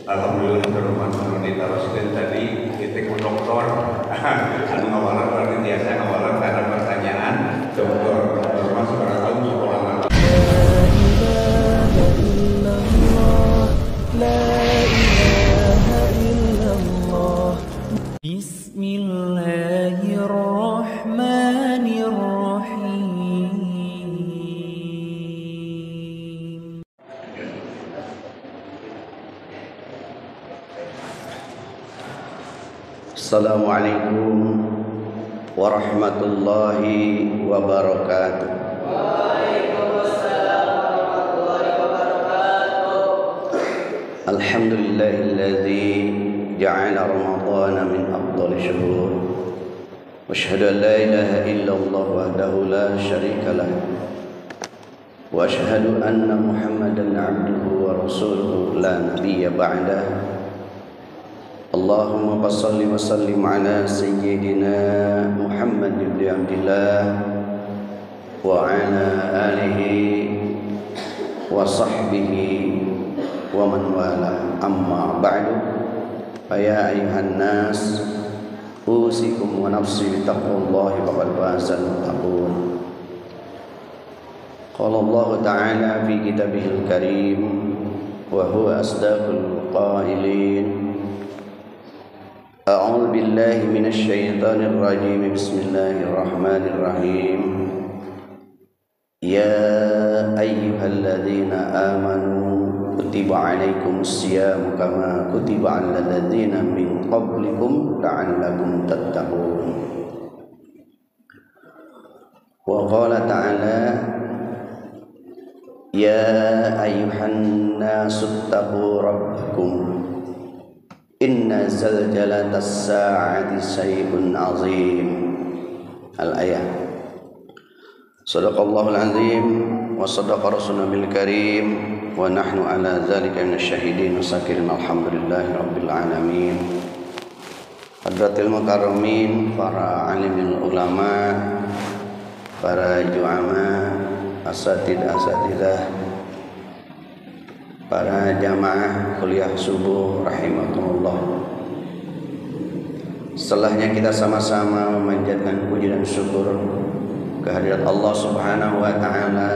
Alhamdulillah terus ditaruhkan tadi kita ku dokter anu ngawalan berarti biasa ngawalan ada pertanyaan dokter masuk ke dalam sekolah Assalamualaikum warahmatullahi wabarakatuh. Waalaikumsalam warahmatullahi wabarakatuh. Alhamdulillahilladzi ja'ala Ramadhana min afdhali syuhur. Wa asyhadu an la ilaha illallah wahdahu la syarika lah. Wa asyhadu anna Muhammadan 'abduhu wa rasuluhu la nabiyya ba'dah. Allahumma salli wa sallim ala sayyidina Muhammad ibn Abdillah wa ala alihi wa sahbihi wa man wala, amma ba'du. Ya ayuhan nas, usikum wa nafsi bitaqwallahi faqad fazal muttaqun. Qala Allah ta'ala fi kitabihil karim wa huwa asdaqul qailin. أعوذ بالله من الشيطان الرجيم بسم الله الرحمن الرحيم يا أيها الذين آمنوا كتب عليكم الصيام كما كتب على الذين من قبلكم لعلكم تتقون وقال تعالى يا أيها الناس اتقوا ربكم Inna zalzalatas sa'ati syai'un 'azim. Al-ayah. Shadaqallahul 'azim wa shadaqa rasulunal karim wa nahnu 'ala dzalika minasyahidin wasakirin alhamdulillahi rabbil alamin. Hadratil mukarramin, para alimul ulama, para ju'ama, asatidah, para jamaah kuliah subuh rahimakumullah. Setelahnya kita sama-sama memanjatkan puji dan syukur kehadirat Allah Subhanahu wa taala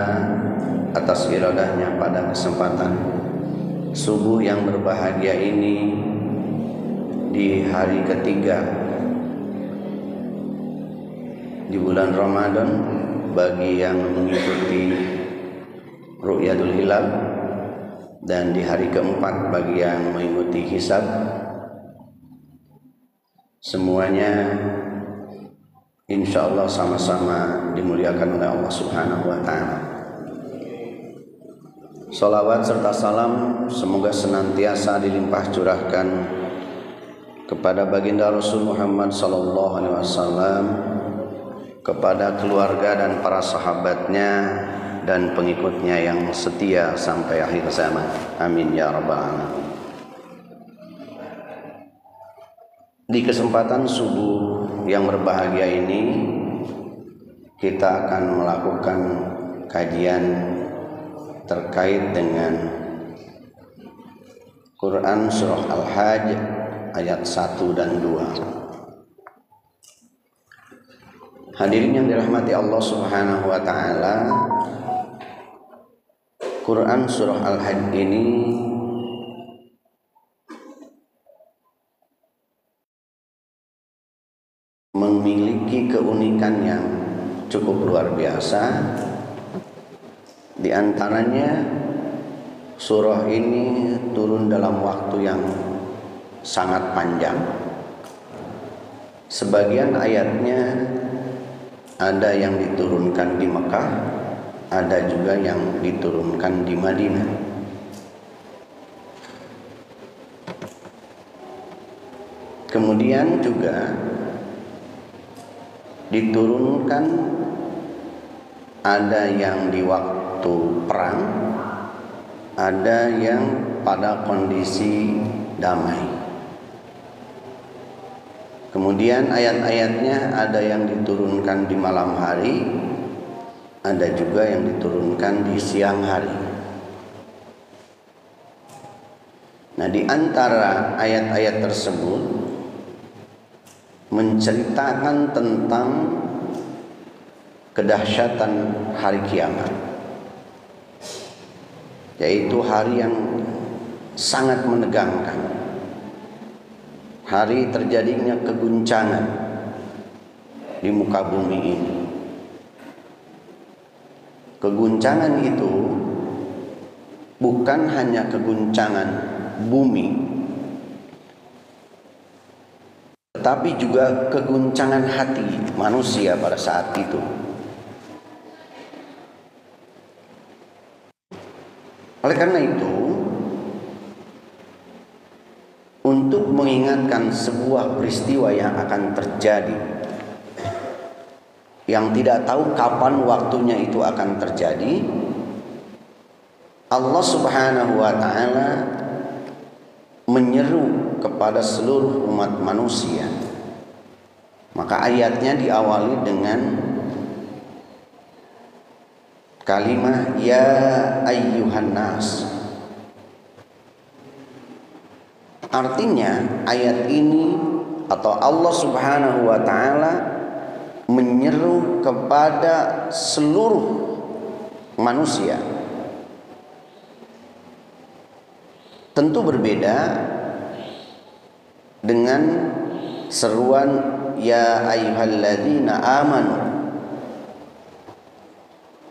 atas iradahnya pada kesempatan subuh yang berbahagia ini di hari ketiga di bulan Ramadan bagi yang mengikuti ru'yatul hilal, dan di hari keempat bagi yang mengikuti hisab. Semuanya insyaallah sama-sama dimuliakan oleh Allah Subhanahu wa taala. Salawat serta salam semoga senantiasa dilimpah curahkan kepada baginda Rasul Muhammad sallallahu alaihi wasallam, kepada keluarga dan para sahabatnya dan pengikutnya yang setia sampai akhir zaman. Amin ya rabbal alamin. Di kesempatan subuh yang berbahagia ini kita akan melakukan kajian terkait dengan Quran surah Al-Hajj ayat 1 dan 2. Hadirin yang dirahmati Allah Subhanahu wa taala, Quran surah Al-Hajj ini memiliki keunikan yang cukup luar biasa. Di antaranya surah ini turun dalam waktu yang sangat panjang. Sebagian ayatnya ada yang diturunkan di Mekah, ada juga yang diturunkan di Madinah. Kemudian juga diturunkan ada yang di waktu perang, ada yang pada kondisi damai. Kemudian ayat-ayatnya ada yang diturunkan di malam hari, ada juga yang diturunkan di siang hari. Nah, di antara ayat-ayat tersebut menceritakan tentang kedahsyatan hari kiamat, yaitu hari yang sangat menegangkan, hari terjadinya keguncangan di muka bumi ini. Keguncangan itu bukan hanya keguncangan bumi, tetapi juga keguncangan hati manusia pada saat itu. Oleh karena itu, untuk mengingatkan sebuah peristiwa yang akan terjadi, yang tidak tahu kapan waktunya itu akan terjadi, Allah Subhanahu wa ta'ala menyeru kepada seluruh umat manusia. Maka ayatnya diawali dengan kalimat ya ayyuhan nas. Artinya ayat ini atau Allah Subhanahu wa ta'ala menyeru kepada seluruh manusia. Tentu berbeda dengan seruan ya ayyuhalladzina amanu.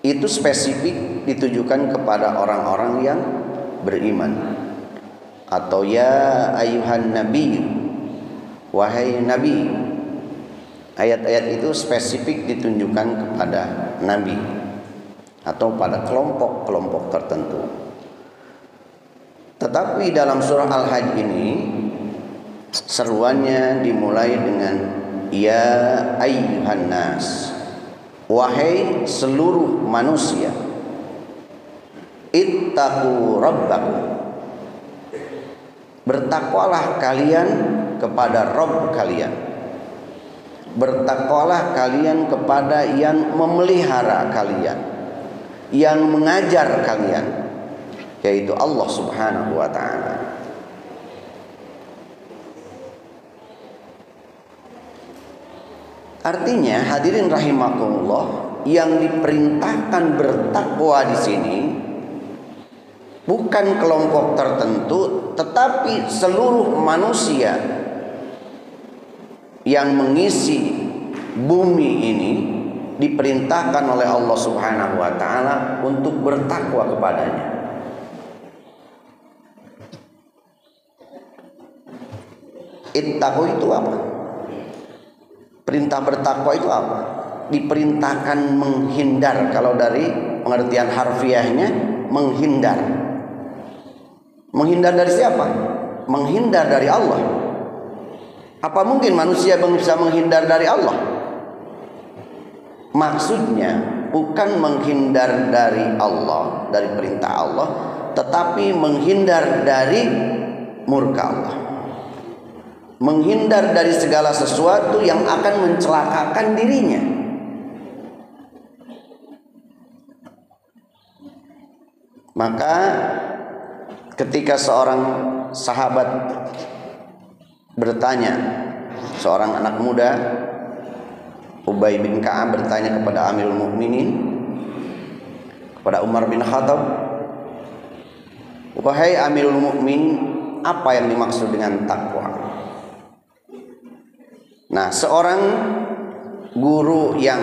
Itu spesifik ditujukan kepada orang-orang yang beriman. Atau ya ayyuhan nabi, wahai nabi. Ayat-ayat itu spesifik ditunjukkan kepada nabi atau pada kelompok-kelompok tertentu. Tetapi dalam surah Al-Hajj ini seruannya dimulai dengan ya ayyuhan nas, wahai seluruh manusia, ittaqu rabbakum, bertakwalah kalian kepada Rabb kalian, bertakwalah kalian kepada yang memelihara kalian, yang mengajar kalian, yaitu Allah Subhanahu wa ta'ala. Artinya hadirin rahimakumullah, yang diperintahkan bertakwa di sini bukan kelompok tertentu, tetapi seluruh manusia yang mengisi bumi ini diperintahkan oleh Allah Subhanahu wa ta'ala untuk bertakwa kepadanya. Ittaqu itu apa? Perintah bertakwa itu apa? Diperintahkan menghindar. Kalau dari pengertian harfiahnya, menghindar. Menghindar dari siapa? Menghindar dari Allah. Apa mungkin manusia bisa menghindar dari Allah? Maksudnya bukan menghindar dari Allah, dari perintah Allah, tetapi menghindar dari murka Allah. Menghindar dari segala sesuatu yang akan mencelakakan dirinya. Maka ketika seorang sahabat bertanya, seorang anak muda, Ubay bin Ka'ab bertanya kepada Amirul Mukminin, kepada Umar bin Khattab, wahai Amirul Mukminin, apa yang dimaksud dengan takwa? Nah, seorang guru yang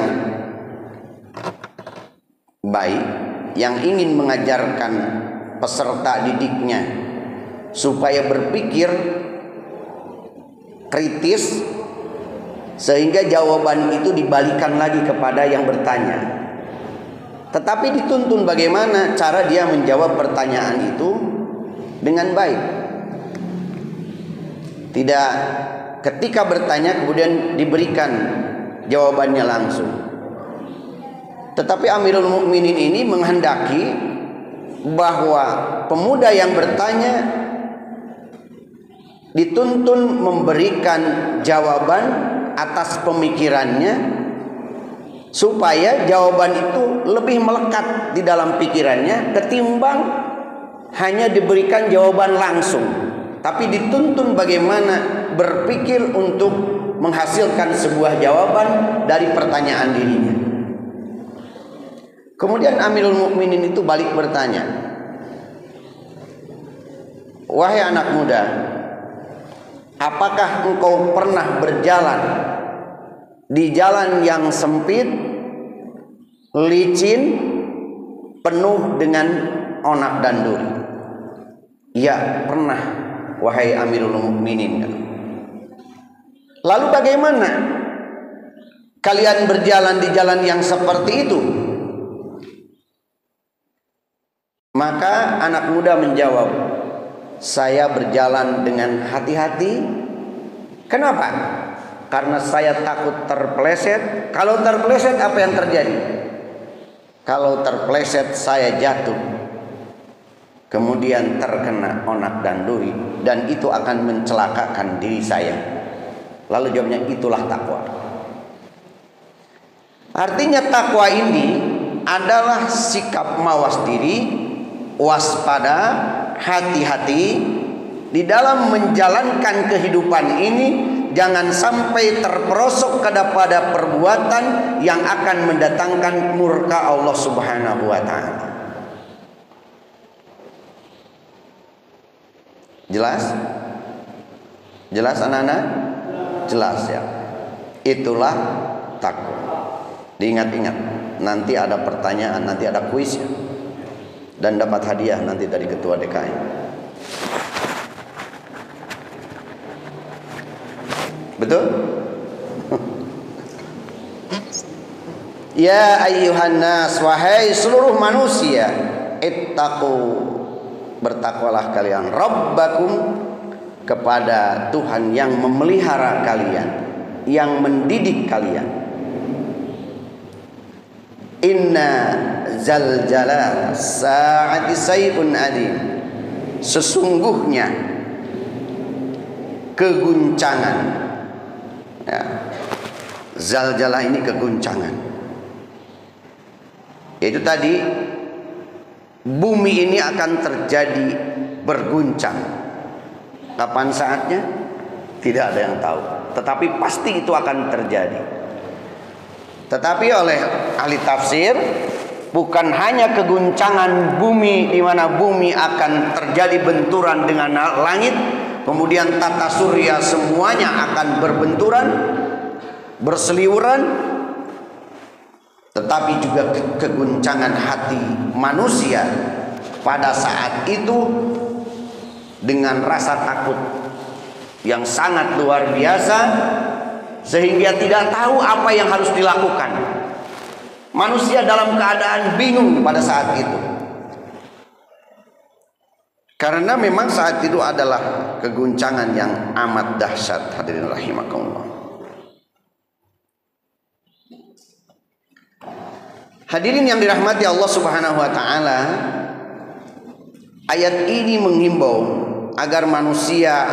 baik, yang ingin mengajarkan peserta didiknya supaya berpikir kritis, sehingga jawaban itu dibalikan lagi kepada yang bertanya. Tetapi dituntun bagaimana cara dia menjawab pertanyaan itu dengan baik. Tidak ketika bertanya kemudian diberikan jawabannya langsung. Tetapi Amirul Mukminin ini menghendaki bahwa pemuda yang bertanya dituntun memberikan jawaban atas pemikirannya, supaya jawaban itu lebih melekat di dalam pikirannya ketimbang hanya diberikan jawaban langsung. tapi dituntun bagaimana berpikir untuk menghasilkan sebuah jawaban dari pertanyaan dirinya. Kemudian Amirul Mukminin itu balik bertanya, wahai anak muda, apakah engkau pernah berjalan di jalan yang sempit, licin, penuh dengan onak dan duri? Ya, pernah, wahai Amirul Mukminin. Lalu bagaimana kalian berjalan di jalan yang seperti itu? Maka anak muda menjawab, saya berjalan dengan hati-hati. Kenapa? Karena saya takut terpeleset. Kalau terpeleset apa yang terjadi? Kalau terpeleset saya jatuh, kemudian terkena onak dan duri, dan itu akan mencelakakan diri saya. Lalu jawabnya, itulah takwa. Artinya takwa ini adalah sikap mawas diri, waspada, hati-hati di dalam menjalankan kehidupan ini. Jangan sampai terperosok kepada perbuatan yang akan mendatangkan murka Allah Subhanahu wa ta'ala. Jelas? Jelas anak-anak? Jelas ya. Itulah takwa. Diingat-ingat, nanti ada pertanyaan, nanti ada kuis ya. Dan dapat hadiah nanti dari ketua DKM. Betul? Ya ayyuhan nas, wahai seluruh manusia, ittaqu, bertakwalah kalian, rabbakum, kepada Tuhan yang memelihara kalian, yang mendidik kalian. Inna zalzala sa'ati sayun adim, sesungguhnya keguncangan, ya, zalzalah ini keguncangan, yaitu tadi bumi ini akan terjadi berguncang. Kapan saatnya? Tidak ada yang tahu, tetapi pasti itu akan terjadi. Tetapi oleh ahli tafsir, bukan hanya keguncangan bumi di mana bumi akan terjadi benturan dengan langit, kemudian tata surya semuanya akan berbenturan, berseliweran, tetapi juga keguncangan hati manusia pada saat itu dengan rasa takut yang sangat luar biasa, sehingga tidak tahu apa yang harus dilakukan. Manusia dalam keadaan bingung pada saat itu, karena memang saat itu adalah keguncangan yang amat dahsyat. Hadirin rahimakumullah. Hadirin yang dirahmati Allah Subhanahu wa taala, ayat ini menghimbau agar manusia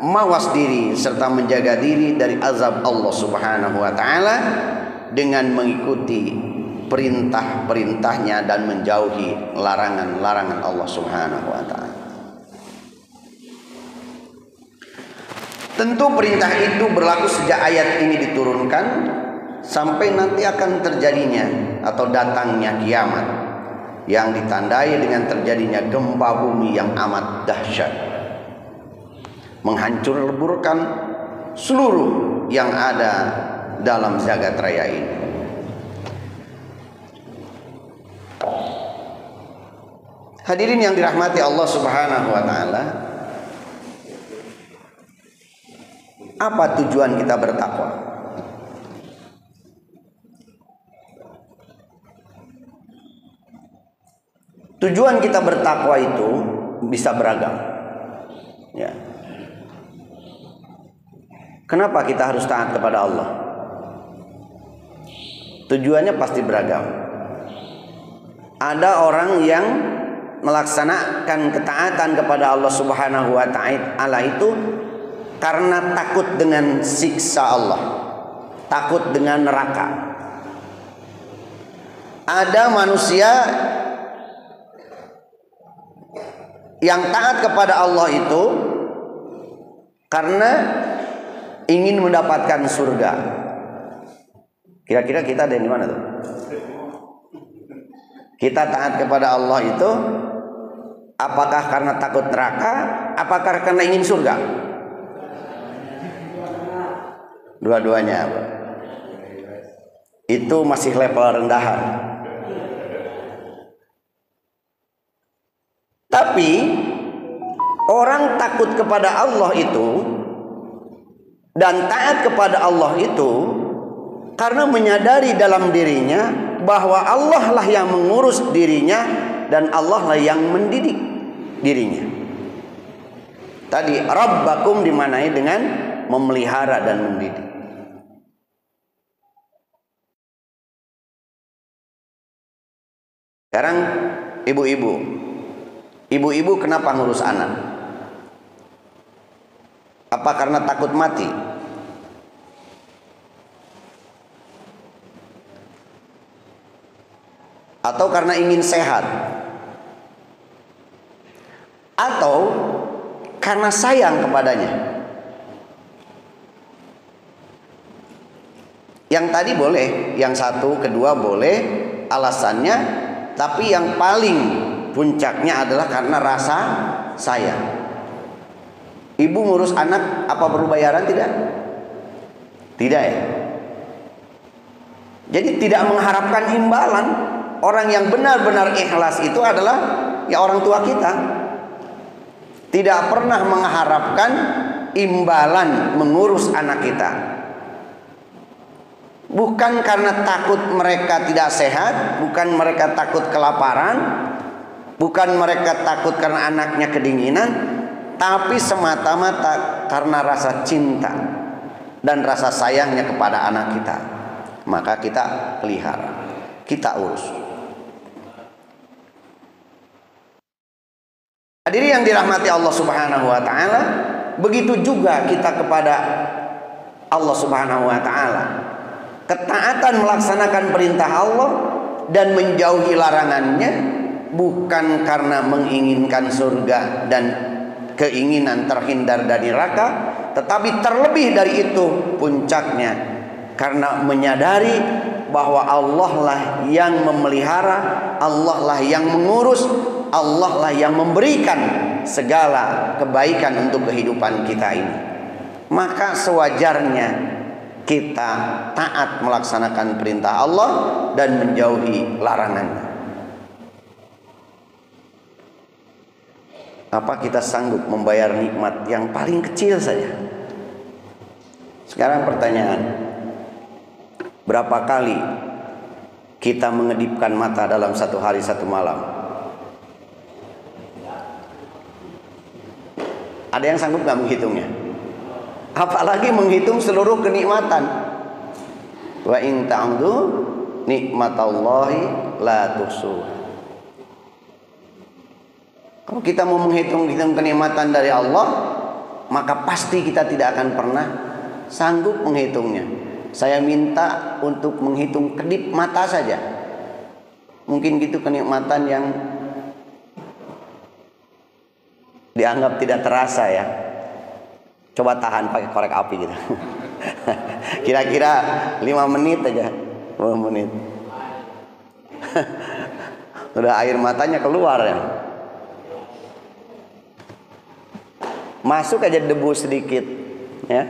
mawas diri serta menjaga diri dari azab Allah Subhanahu wa taala dengan mengikuti perintah-perintahnya dan menjauhi larangan-larangan Allah Subhanahu wa taala. Tentu perintah itu berlaku sejak ayat ini diturunkan sampai nanti akan terjadinya atau datangnya kiamat yang ditandai dengan terjadinya gempa bumi yang amat dahsyat, menghancur leburkan seluruh yang ada dalam jagat raya ini. Hadirin yang dirahmati Allah Subhanahu wa taala, apa tujuan kita bertakwa? Tujuan kita bertakwa itu bisa beragam. Ya. Kenapa kita harus taat kepada Allah? Tujuannya pasti beragam. Ada orang yang melaksanakan ketaatan kepada Allah Subhanahu wa taala itu karena takut dengan siksa Allah, takut dengan neraka. Ada manusia yang taat kepada Allah itu karena ingin mendapatkan surga. Kira-kira kita ada di mana tuh? Kita taat kepada Allah itu apakah karena takut neraka, apakah karena ingin surga? Dua-duanya. Itu masih level rendahan. Tapi orang takut kepada Allah itu dan taat kepada Allah itu karena menyadari dalam dirinya bahwa Allah lah yang mengurus dirinya dan Allah lah yang mendidik dirinya. Tadi Rabbakum dimanai dengan memelihara dan mendidik. Sekarang ibu-ibu kenapa ngurus anak? Apa karena takut mati? Atau karena ingin sehat? Atau karena sayang kepadanya? Yang tadi boleh, yang satu, kedua boleh alasannya, tapi yang paling puncaknya adalah karena rasa sayang. Ibu ngurus anak apa perlu bayaran? Tidak? Tidak ya? Jadi tidak mengharapkan imbalan. Orang yang benar-benar ikhlas itu adalah ya orang tua kita. Tidak pernah mengharapkan imbalan mengurus anak kita. Bukan karena takut mereka tidak sehat, bukan mereka takut kelaparan, bukan mereka takut karena anaknya kedinginan, tapi semata-mata karena rasa cinta dan rasa sayangnya kepada anak kita. Maka kita pelihara, kita urus. Hadirin yang dirahmati Allah Subhanahu wa taala, begitu juga kita kepada Allah Subhanahu wa taala. Ketaatan melaksanakan perintah Allah dan menjauhi larangannya bukan karena menginginkan surga dan keinginan terhindar dari neraka, tetapi terlebih dari itu puncaknya karena menyadari bahwa Allah lah yang memelihara, Allah lah yang mengurus, Allah lah yang memberikan segala kebaikan untuk kehidupan kita ini. Maka sewajarnya kita taat melaksanakan perintah Allah dan menjauhi larangannya. Apa kita sanggup membayar nikmat yang paling kecil saja? Sekarang pertanyaan, berapa kali kita mengedipkan mata dalam satu hari satu malam? Ada yang sanggup nggak menghitungnya? Apalagi menghitung seluruh kenikmatan. Wa in ta'udu nikmatallahi la tuhsuha. Kalau kita mau menghitung kenikmatan dari Allah, maka pasti kita tidak akan pernah sanggup menghitungnya. Saya minta untuk menghitung kedip mata saja. Mungkin gitu kenikmatan yang dianggap tidak terasa ya. Coba tahan pakai korek api gitu. Kira-kira 5 menit aja. 10 menit. Udah air matanya keluar ya. Masuk aja debu sedikit ya.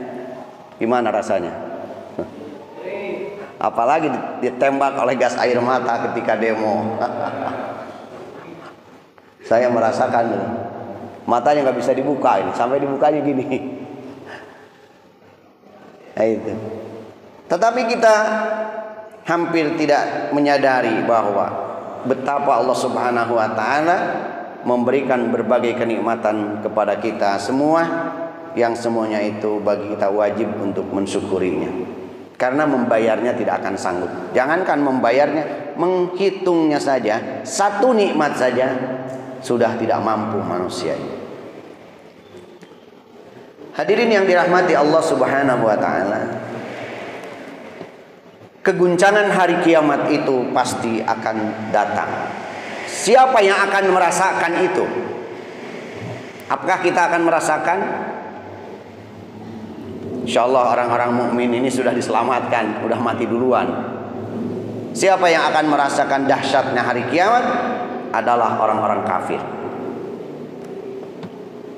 Gimana rasanya? Apalagi ditembak oleh gas air mata ketika demo. Saya merasakan matanya nggak bisa dibuka ini, sampai dibukanya gini. Nah, itu. Tetapi kita hampir tidak menyadari bahwa betapa Allah Subhanahu wa taala memberikan berbagai kenikmatan kepada kita semua, yang semuanya itu bagi kita wajib untuk mensyukurinya. Karena membayarnya tidak akan sanggup. Jangankan membayarnya, menghitungnya saja, satu nikmat saja sudah tidak mampu manusia ini. Hadirin yang dirahmati Allah Subhanahu wa taala, keguncangan hari kiamat itu pasti akan datang. Siapa yang akan merasakan itu? Apakah kita akan merasakan? Insya Allah orang-orang mukmin ini sudah diselamatkan, sudah mati duluan. Siapa yang akan merasakan dahsyatnya hari kiamat adalah orang-orang kafir.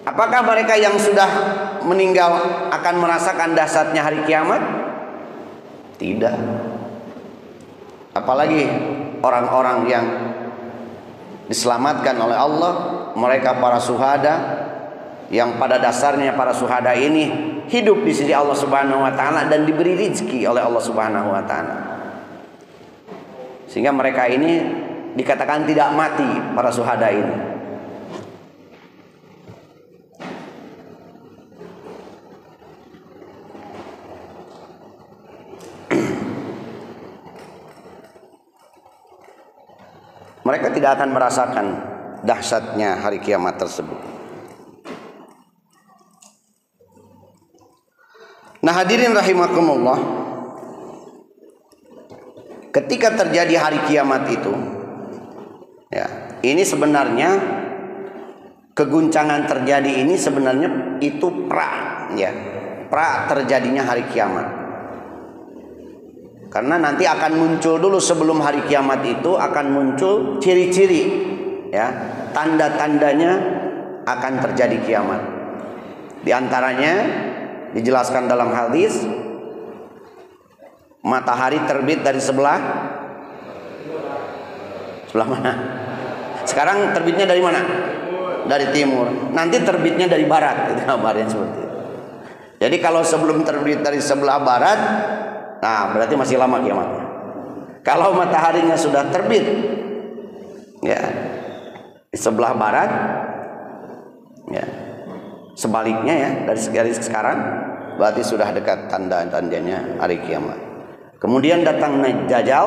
Apakah mereka yang sudah meninggal akan merasakan dahsyatnya hari kiamat? Tidak. Apalagi orang-orang yang diselamatkan oleh Allah, mereka para syuhada, yang pada dasarnya para syuhada ini hidup di sisi Allah Subhanahu wa taala dan diberi rezeki oleh Allah Subhanahu wa taala. Sehingga mereka ini dikatakan tidak mati, para syuhada ini. Mereka tidak akan merasakan dahsyatnya hari kiamat tersebut. Nah, hadirin rahimakumullah, ketika terjadi hari kiamat itu, ya, ini sebenarnya keguncangan terjadi ini sebenarnya itu pra terjadinya hari kiamat. Karena nanti akan muncul dulu, sebelum hari kiamat itu akan muncul ciri-ciri, ya, tanda-tandanya akan terjadi kiamat. Di antaranya dijelaskan dalam hadis, matahari terbit dari sebelah mana? Sekarang terbitnya dari mana? Dari timur. Nanti terbitnya dari barat. Itu kabarnya seperti itu. Jadi kalau sebelum terbit dari sebelah barat, nah berarti masih lama kiamatnya. Kalau mataharinya sudah terbit, ya, di sebelah barat, ya, sebaliknya ya, dari sekarang berarti sudah dekat tanda-tandanya hari kiamat. Kemudian datang Dajjal,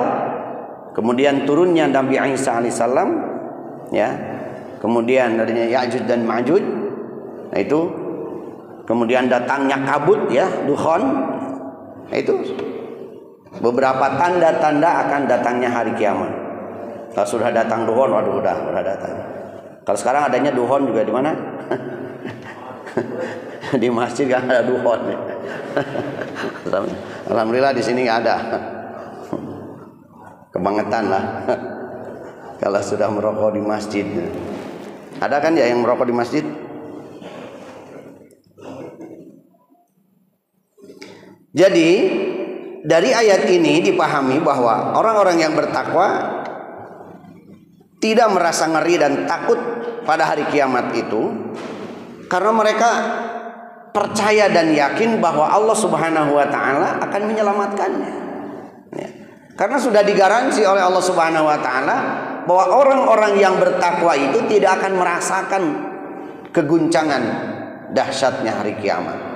kemudian turunnya Nabi Isa alaihissalam, ya, kemudian adanya Ya'juj dan Ma'juj, nah itu, kemudian datangnya kabut, ya, dukhon, nah itu beberapa tanda-tanda akan datangnya hari kiamat. Kalau sudah datang dukhon, waduh udah datang. Kalau sekarang adanya dukhon juga di mana? Di masjid kan ada dukhon. Alhamdulillah di sini nggak ada. Kebangetan lah. Kalau sudah merokok di masjid. Ada kan ya yang merokok di masjid? Jadi dari ayat ini dipahami bahwa orang-orang yang bertakwa tidak merasa ngeri dan takut pada hari kiamat itu, karena mereka percaya dan yakin bahwa Allah Subhanahu wa taala akan menyelamatkannya. Ya. Karena sudah digaransi oleh Allah Subhanahu wa taala bahwa orang-orang yang bertakwa itu tidak akan merasakan keguncangan dahsyatnya hari kiamat.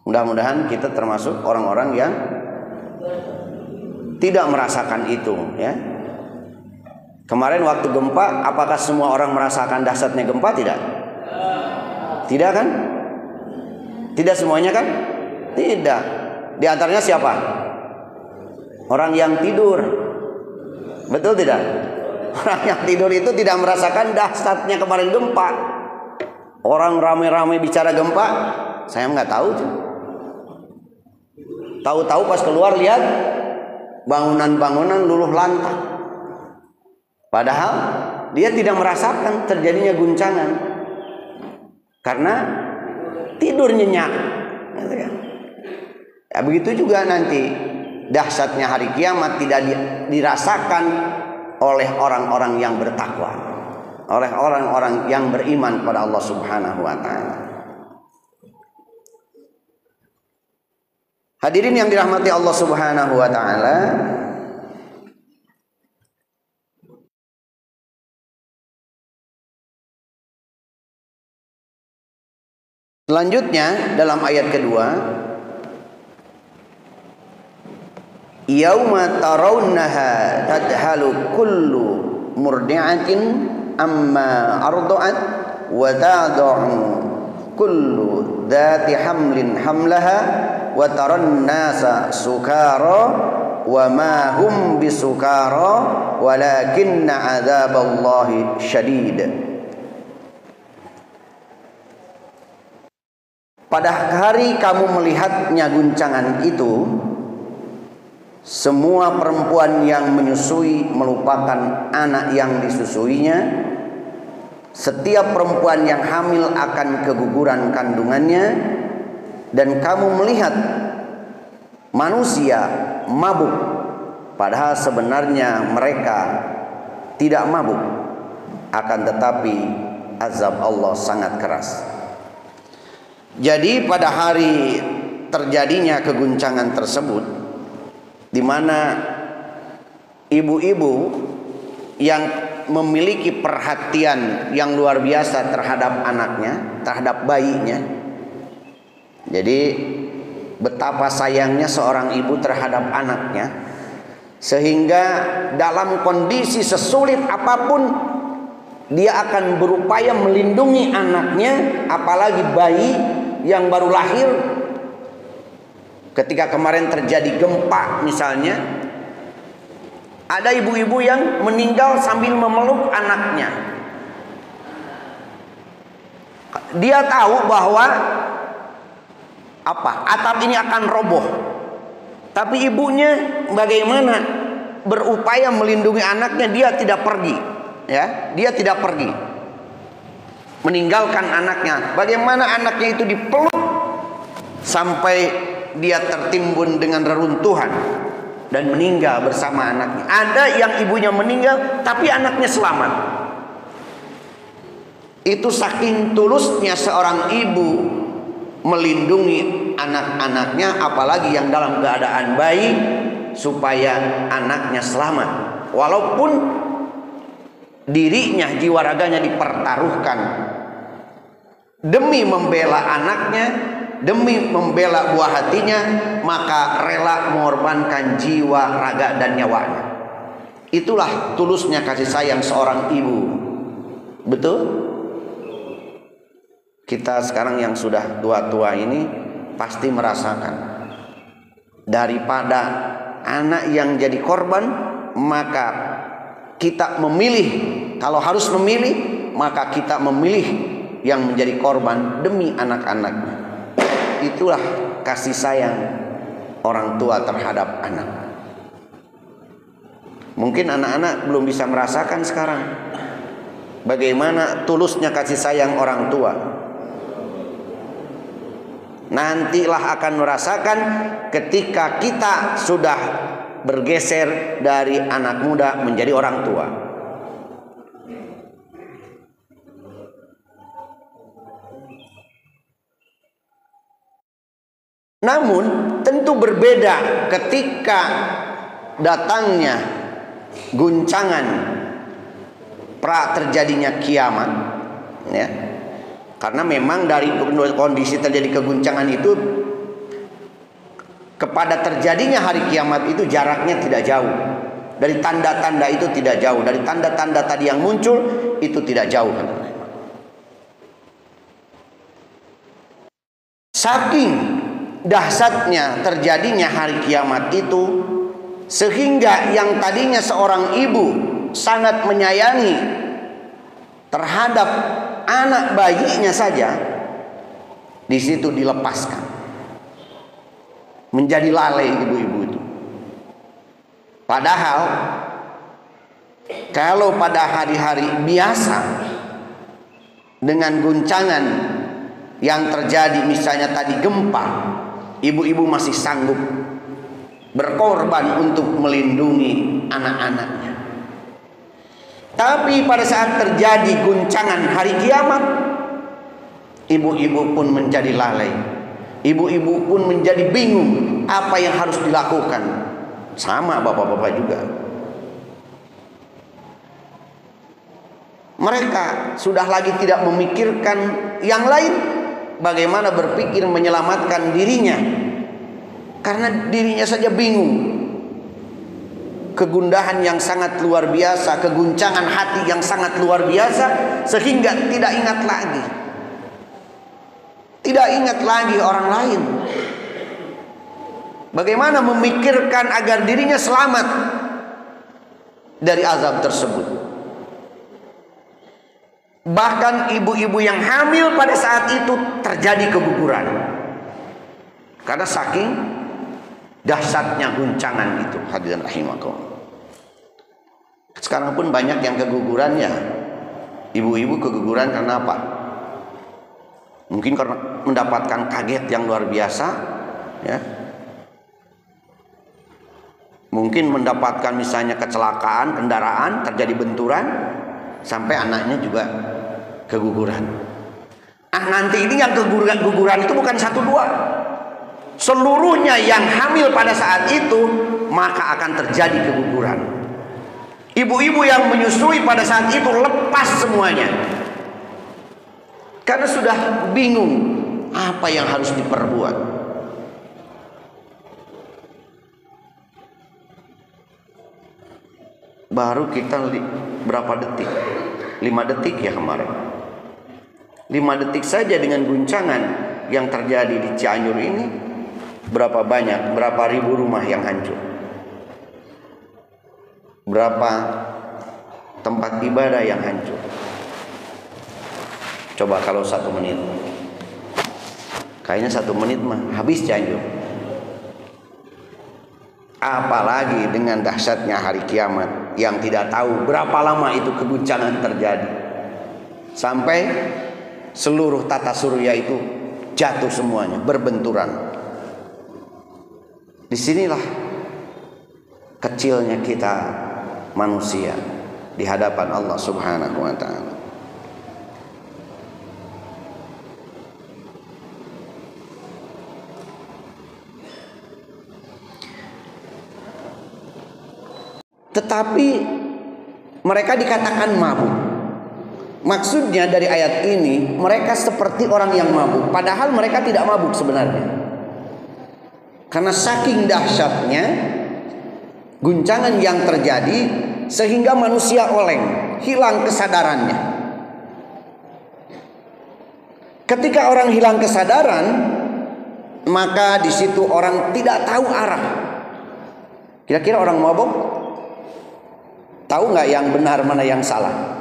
Mudah-mudahan kita termasuk orang-orang yang tidak merasakan itu, ya. Kemarin waktu gempa, apakah semua orang merasakan dahsyatnya gempa? Tidak. Tidak kan? Tidak semuanya kan? Tidak. Di antaranya siapa? Orang yang tidur. Betul tidak? Orang yang tidur itu tidak merasakan dahsyatnya kemarin gempa. Orang ramai-ramai bicara gempa, saya nggak tahu. Tahu-tahu pas keluar lihat bangunan-bangunan luluh lantak. Padahal dia tidak merasakan terjadinya guncangan karena tidur nyenyak. Ya, begitu juga nanti dahsyatnya hari kiamat tidak dirasakan oleh orang-orang yang bertakwa, oleh orang-orang yang beriman pada Allah Subhanahu wa taala. Hadirin yang dirahmati Allah Subhanahu wa taala, selanjutnya dalam ayat kedua, yauma tarawnaha tadhalu kullu murdi'atin amma arda'at wa tad'u kullu dhati hamlin hamlaha wa taran nasa sukara wa ma hum bisukara walakinna adzaballahi syadid. pada hari kamu melihatnya guncangan itu, semua perempuan yang menyusui melupakan anak yang disusuinya. Setiap perempuan yang hamil akan keguguran kandungannya. Dan kamu melihat manusia mabuk, padahal sebenarnya mereka tidak mabuk. Akan tetapi azab Allah sangat keras. Jadi pada hari terjadinya keguncangan tersebut, di mana ibu-ibu yang memiliki perhatian yang luar biasa terhadap anaknya, terhadap bayinya. Jadi betapa sayangnya seorang ibu terhadap anaknya, sehingga dalam kondisi sesulit apapun dia akan berupaya melindungi anaknya, apalagi bayi yang baru lahir. Ketika kemarin terjadi gempa misalnya, ada ibu-ibu yang meninggal sambil memeluk anaknya. Dia tahu bahwa atap ini akan roboh, tapi ibunya bagaimana berupaya melindungi anaknya. Dia tidak pergi, ya, dia tidak pergi meninggalkan anaknya. Bagaimana anaknya itu dipeluk sampai dia tertimbun dengan reruntuhan dan meninggal bersama anaknya. Ada yang ibunya meninggal tapi anaknya selamat. Itu saking tulusnya seorang ibu melindungi anak-anaknya, apalagi yang dalam keadaan bayi, supaya anaknya selamat. Walaupun dirinya, jiwa raganya dipertaruhkan demi membela anaknya, demi membela buah hatinya, maka rela mengorbankan jiwa, raga, dan nyawanya. Itulah tulusnya kasih sayang seorang ibu. Betul? Kita sekarang yang sudah tua-tua ini pasti merasakan. Daripada anak yang jadi korban, maka kita memilih. Kalau harus memilih, maka kita memilih yang menjadi korban demi anak-anaknya. Itulah kasih sayang orang tua terhadap anak. Mungkin anak-anak belum bisa merasakan sekarang bagaimana tulusnya kasih sayang orang tua. Nantilah akan merasakan ketika kita sudah bergeser dari anak muda menjadi orang tua. Namun tentu berbeda ketika datangnya guncangan pra terjadinya kiamat, ya. Karena memang dari kondisi terjadi keguncangan itu kepada terjadinya hari kiamat itu jaraknya tidak jauh. Dari tanda-tanda itu tidak jauh. Dari tanda-tanda tadi yang muncul itu tidak jauh. Saking dahsyatnya terjadinya hari kiamat itu, sehingga yang tadinya seorang ibu sangat menyayangi terhadap anak bayinya saja, di situ dilepaskan, menjadi lalai ibu-ibu itu. Padahal kalau pada hari-hari biasa dengan guncangan yang terjadi, misalnya tadi gempa, ibu-ibu masih sanggup berkorban untuk melindungi anak-anaknya. Tapi pada saat terjadi guncangan hari kiamat, ibu-ibu pun menjadi lalai. Ibu-ibu pun menjadi bingung apa yang harus dilakukan. Sama bapak-bapak juga. Mereka sudah lagi tidak memikirkan yang lain, bagaimana berpikir menyelamatkan dirinya, karena dirinya saja bingung. Kegundahan yang sangat luar biasa, keguncangan hati yang sangat luar biasa, sehingga tidak ingat lagi. Tidak ingat lagi orang lain. Bagaimana memikirkan agar dirinya selamat dari azab tersebut. Bahkan ibu-ibu yang hamil pada saat itu terjadi keguguran. Karena saking dahsyatnya guncangan itu, hadirin rahimakumullah. Sekarang pun banyak yang keguguran ya. Ibu-ibu keguguran karena apa? Mungkin karena mendapatkan kaget yang luar biasa, ya. Mungkin mendapatkan misalnya kecelakaan kendaraan, terjadi benturan, sampai anaknya juga keguguran. Nanti ini yang keguguran itu bukan satu dua. Seluruhnya yang hamil pada saat itu maka akan terjadi keguguran. Ibu-ibu yang menyusui pada saat itu lepas semuanya. Karena sudah bingung apa yang harus diperbuat. Baru kita berapa detik? 5 detik ya kemarin. 5 detik saja dengan guncangan yang terjadi di Cianjur ini, berapa banyak, berapa ribu rumah yang hancur. Berapa tempat ibadah yang hancur. Coba kalau 1 menit. Kayaknya 1 menit mah habis Cianjur. Apalagi dengan dahsyatnya hari kiamat yang tidak tahu berapa lama itu keguncangan terjadi. Sampai seluruh tata surya itu jatuh semuanya, berbenturan. Disinilah kecilnya kita manusia di hadapan Allah Subhanahu wa ta'ala. Tetapi mereka dikatakan mabuk. Maksudnya dari ayat ini, mereka seperti orang yang mabuk, padahal mereka tidak mabuk sebenarnya. Karena saking dahsyatnya guncangan yang terjadi sehingga manusia oleng, hilang kesadarannya. Ketika orang hilang kesadaran, maka di situ orang tidak tahu arah. Kira-kira orang mabuk tahu nggak yang benar mana yang salah?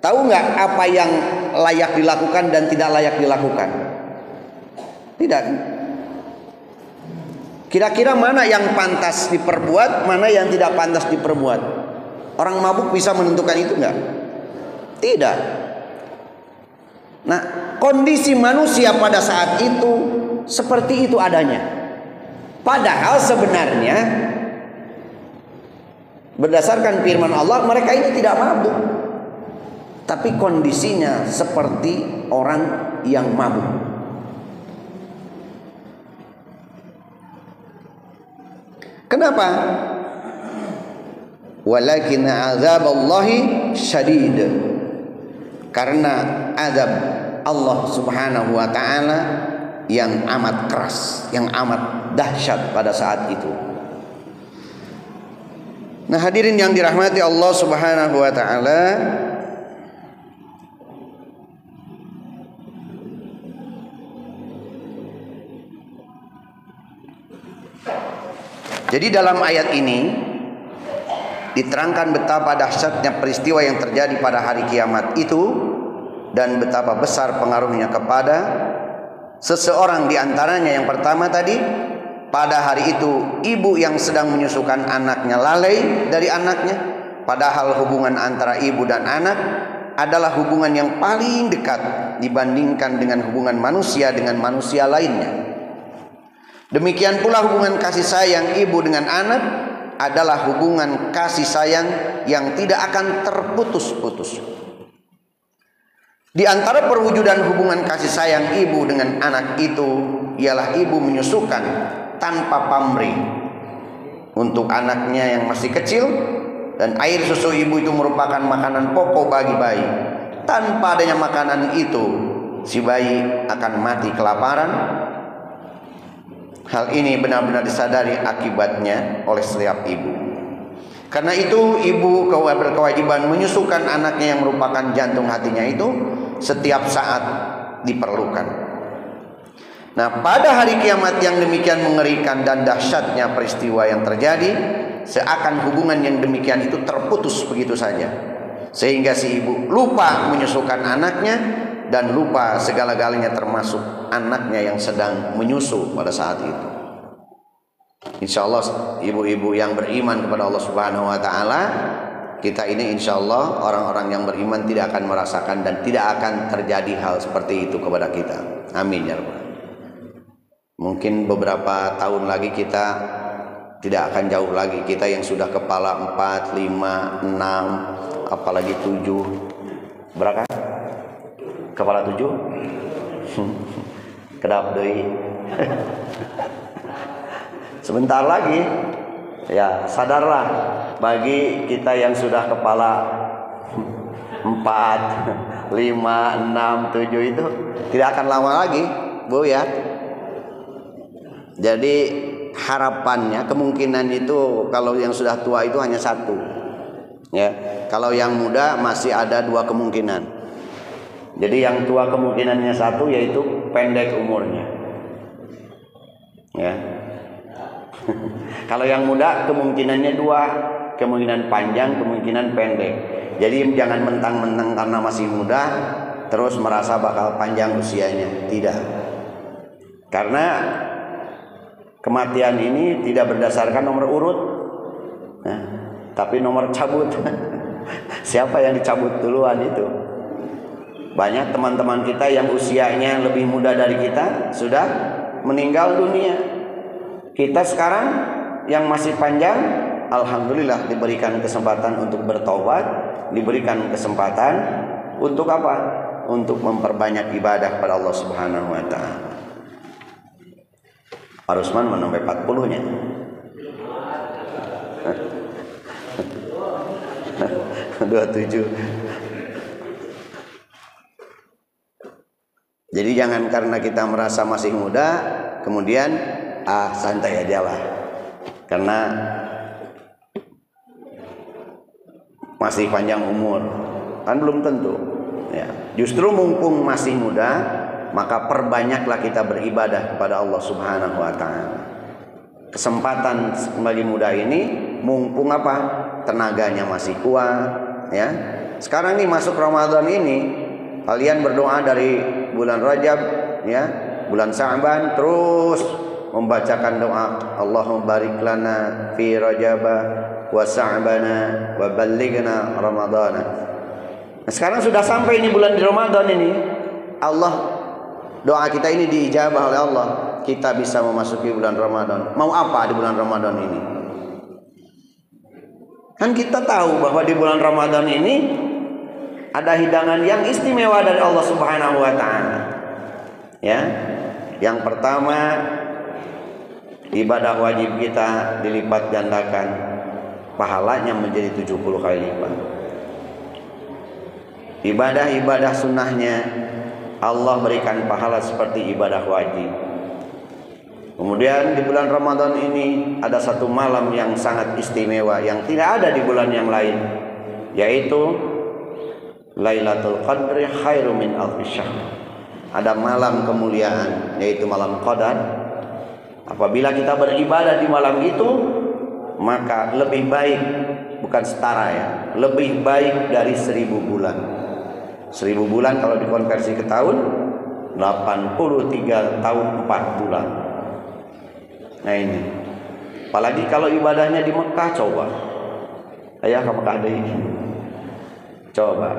Tahu nggak apa yang layak dilakukan dan tidak layak dilakukan? Tidak. Kira-kira mana yang pantas diperbuat, mana yang tidak pantas diperbuat? Orang mabuk bisa menentukan itu nggak? Tidak. Nah, kondisi manusia pada saat itu seperti itu adanya. Padahal sebenarnya berdasarkan firman Allah, mereka ini tidak mabuk, tapi kondisinya seperti orang yang mabuk. Kenapa? Walakin azaballahi syadid. Karena azab Allah Subhanahu wa ta'ala yang amat keras, yang amat dahsyat pada saat itu. Nah, hadirin yang dirahmati Allah Subhanahu wa ta'ala, jadi dalam ayat ini diterangkan betapa dahsyatnya peristiwa yang terjadi pada hari kiamat itu dan betapa besar pengaruhnya kepada seseorang. Di antaranya yang pertama tadi, pada hari itu ibu yang sedang menyusukan anaknya lalai dari anaknya, padahal hubungan antara ibu dan anak adalah hubungan yang paling dekat dibandingkan dengan hubungan manusia dengan manusia lainnya. Demikian pula hubungan kasih sayang ibu dengan anak adalah hubungan kasih sayang yang tidak akan terputus-putus. Di antara perwujudan hubungan kasih sayang ibu dengan anak itu ialah ibu menyusukan tanpa pamrih untuk anaknya yang masih kecil, dan air susu ibu itu merupakan makanan pokok bagi bayi. Tanpa adanya makanan itu, si bayi akan mati kelaparan. Hal ini benar-benar disadari akibatnya oleh setiap ibu. Karena itu ibu berkewajiban menyusukan anaknya yang merupakan jantung hatinya itu setiap saat diperlukan. Nah, pada hari kiamat yang demikian mengerikan dan dahsyatnya peristiwa yang terjadi, seakan hubungan yang demikian itu terputus begitu saja. Sehingga si ibu lupa menyusukan anaknya dan lupa segala-galanya termasuk anaknya yang sedang menyusu pada saat itu. Insya Allah ibu-ibu yang beriman kepada Allah Subhanahu Wa Taala, kita ini insya Allah orang-orang yang beriman tidak akan merasakan dan tidak akan terjadi hal seperti itu kepada kita. Amin ya Rabbal. Mungkin beberapa tahun lagi kita tidak akan jauh lagi, kita yang sudah kepala 4, 5, 6 apalagi 7. Berapa? Kepala 7? Kedap deui. Sebentar lagi ya, sadarlah bagi kita yang sudah kepala 4, 5, 6, 7 itu tidak akan lama lagi, Bu ya. Jadi harapannya, kemungkinan itu kalau yang sudah tua itu hanya satu ya. Kalau yang muda masih ada 2 kemungkinan. Jadi yang tua kemungkinannya satu, yaitu pendek umurnya ya. Kalau yang muda kemungkinannya 2, kemungkinan panjang, kemungkinan pendek. Jadi jangan mentang-mentang karena masih muda terus merasa bakal panjang usianya. Tidak. Karena kematian ini tidak berdasarkan nomor urut ya, tapi nomor cabut. Siapa yang dicabut duluan itu. Banyak teman-teman kita yang usianya lebih muda dari kita sudah meninggal dunia. Kita sekarang yang masih panjang, alhamdulillah diberikan kesempatan untuk bertobat, diberikan kesempatan untuk apa? Untuk memperbanyak ibadah pada Allah Subhanahu Wa Taala. Pak Rusman menambah 40-nya. 27. Jadi jangan karena kita merasa masih muda kemudian santai aja lah, karena masih panjang umur, kan belum tentu ya. Justru mumpung masih muda, maka perbanyaklah kita beribadah kepada Allah Subhanahu Wa Taala. Kesempatan bagi muda ini mumpung apa? Tenaganya masih kuat ya. Sekarang nih masuk Ramadan ini, kalian berdoa dari bulan Rajab ya, bulan Sa'ban, terus membacakan doa Allahumma barik lana fi Rajaba wa Sa'bana wa ballighna Ramadana. Nah, sekarang sudah sampai ini bulan di Ramadan ini, Allah, doa kita ini diijabah oleh Allah. Kita bisa memasuki bulan Ramadan. Mau apa di bulan Ramadan ini? Kan kita tahu bahwa di bulan Ramadan ini ada hidangan yang istimewa dari Allah Subhanahu Wa Taala. Ya, yang pertama, ibadah wajib kita dilipat gandakan, pahalanya menjadi 70 kali lipat. Ibadah-ibadah sunnahnya Allah berikan pahala seperti ibadah wajib. Kemudian di bulan Ramadan ini ada satu malam yang sangat istimewa yang tidak ada di bulan yang lain, yaitu Lailatul Qadri khairum min alfi syahr. Ada malam kemuliaan, yaitu malam Qadar. Apabila kita beribadah di malam itu, maka lebih baik, bukan setara ya, lebih baik dari 1000 bulan. 1000 bulan kalau dikonversi ke tahun, 83 tahun 4 bulan. Nah ini, apalagi kalau ibadahnya di Mekah, coba. Ayah ke Mekah deh. Coba.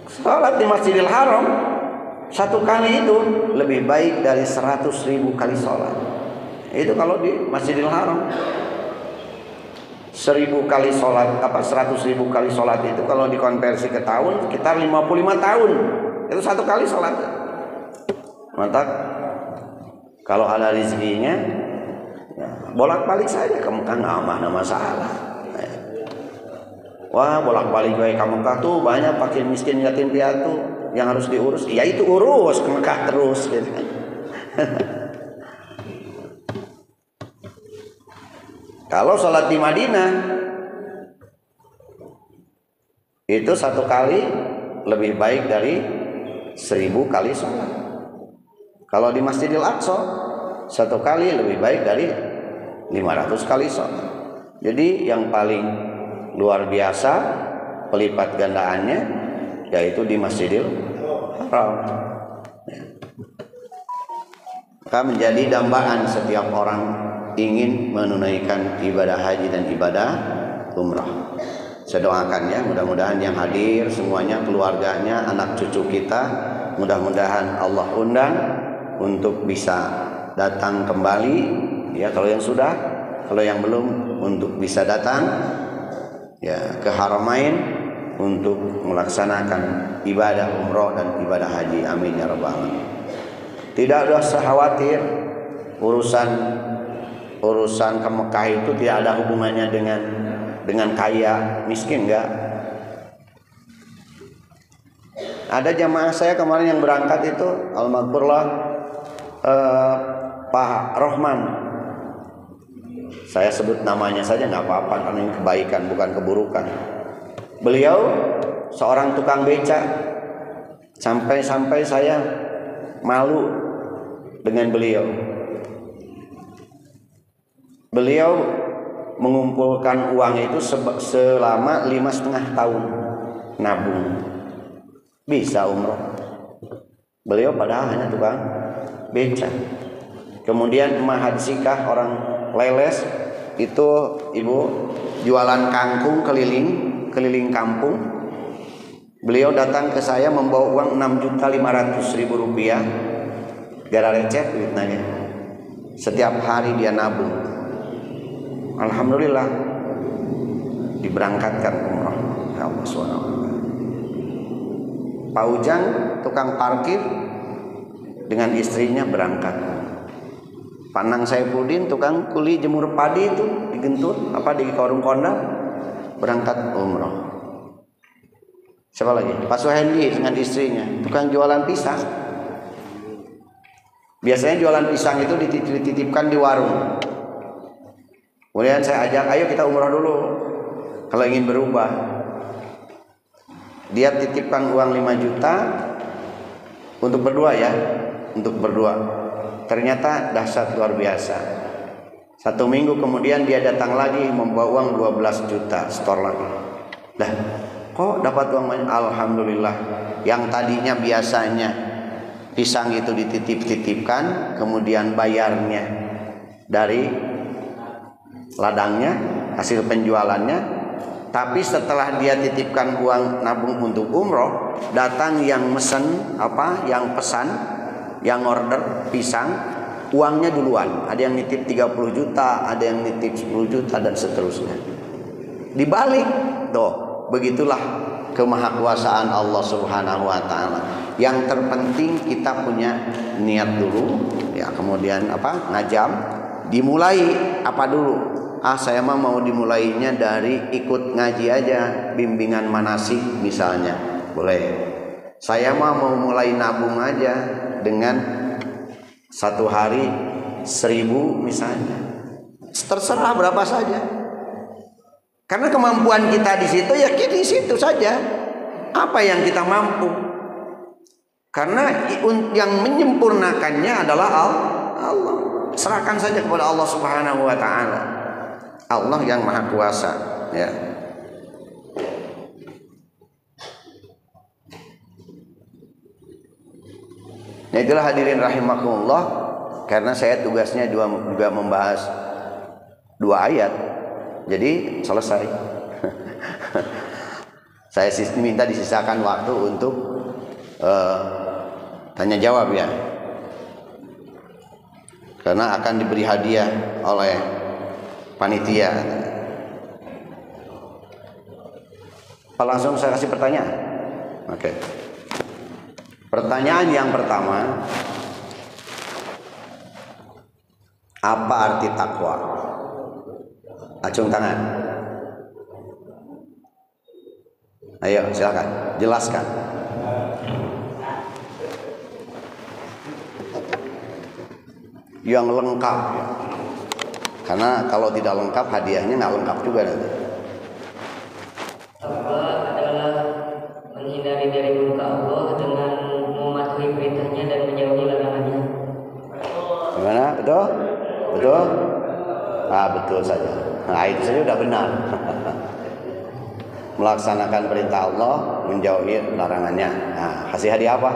Salat di Masjidil Haram satu kali itu lebih baik dari 100.000 kali salat. Itu kalau di Masjidil Haram. 1000 kali salat, 100.000 kali salat itu kalau dikonversi ke tahun sekitar 55 tahun. Itu satu kali salat. Mantap. Kalau ada rezekinya, ya, bolak-balik saja ke Mekah, nggak ada masalah. Wah, bolak-balik ke Mekah tuh banyak fakir miskin yatim piatu yang harus diurus. Ya itu urus ke Mekah terus gitu kan. Kalau sholat di Madinah itu satu kali lebih baik dari 1000 kali sholat. Kalau di Masjidil Aqsa satu kali lebih baik dari 500 kali sholat. Jadi yang paling luar biasa pelipat gandaannya yaitu di Masjidil Haram. Maka menjadi dambaan setiap orang ingin menunaikan ibadah haji dan ibadah umrah. Saya doakan ya, mudah-mudahan yang hadir semuanya, keluarganya, anak cucu kita, mudah-mudahan Allah undang untuk bisa datang kembali ya, kalau yang sudah, kalau yang belum untuk bisa datang ya ke Haramain untuk melaksanakan ibadah umrah dan ibadah haji. Amin ya rabbal alamin. Tidak usah khawatir urusan ke Mekah itu tidak ada hubungannya dengan kaya miskin, enggak. Ada jamaah saya kemarin yang berangkat itu almarhumlah Pak Rohman. Saya sebut namanya saja nggak apa-apa karena ini kebaikan bukan keburukan. Beliau seorang tukang beca, sampai saya malu dengan beliau. Beliau mengumpulkan uang itu selama 5,5 tahun nabung, bisa umroh. Beliau padahal hanya tukang beca. Kemudian Mahadsikah orang Leles itu ibu jualan kangkung keliling kampung. Beliau datang ke saya membawa uang 6.500.000 rupiah gara recep duitnya. Setiap hari dia nabung. Alhamdulillah diberangkatkan umrah ya Allah SWT. Pak Ujang tukang parkir dengan istrinya berangkat. Panang Saifuddin tukang kuli jemur padi itu di Gentur di Korung Konda berangkat umrah. Siapa lagi? Pak Suhendi dengan istrinya tukang jualan pisang. Biasanya jualan pisang itu dititipkan di warung. Kemudian saya ajak, ayo kita umrah dulu kalau ingin berubah. Dia titipkan uang 5 juta untuk berdua ya, untuk berdua. Ternyata dahsyat luar biasa. 1 minggu kemudian dia datang lagi membawa uang 12 juta, store lagi. Lah, kok dapat uang banyak? Alhamdulillah. Yang tadinya biasanya pisang itu dititipkan, kemudian bayarnya dari ladangnya, hasil penjualannya. Tapi setelah dia titipkan uang nabung untuk umroh, datang yang mesen yang pesan, yang order pisang, uangnya duluan. Ada yang nitip 30 juta, ada yang nitip 10 juta dan seterusnya. Dibalik, begitulah kemahakuasaan Allah Subhanahu wa taala. Yang terpenting kita punya niat dulu, ya kemudian ngajam, dimulai dulu. Saya mau dimulainya dari ikut ngaji aja, bimbingan manasik misalnya, boleh. Saya mau mulai nabung aja dengan 1 hari 1.000 misalnya. Terserah berapa saja. Karena kemampuan kita di situ ya di situ saja. Apa yang kita mampu. Karena yang menyempurnakannya adalah Allah. Serahkan saja kepada Allah Subhanahu wa taala. Allah yang Maha Kuasa, ya. Nah, itulah hadirin rahimakumullah, karena saya tugasnya juga membahas 2 ayat. Jadi selesai. Saya minta disisakan waktu untuk tanya jawab ya. Karena akan diberi hadiah oleh panitia. Langsung saya kasih pertanyaan. Oke. Pertanyaan yang pertama, apa arti takwa? Acung tangan. Ayo silakan, jelaskan. Yang lengkap ya. Karena kalau tidak lengkap hadiahnya nggak lengkap juga nanti. Takwa adalah menghindari dari murka Allah dengan mematuhi perintahnya dan menjauhi larangannya. Gimana? Betul? Betul? Betul saja. Nah, itu saja udah benar. melaksanakan perintah Allah, menjauhi larangannya. Nah, kasih hadiah apa?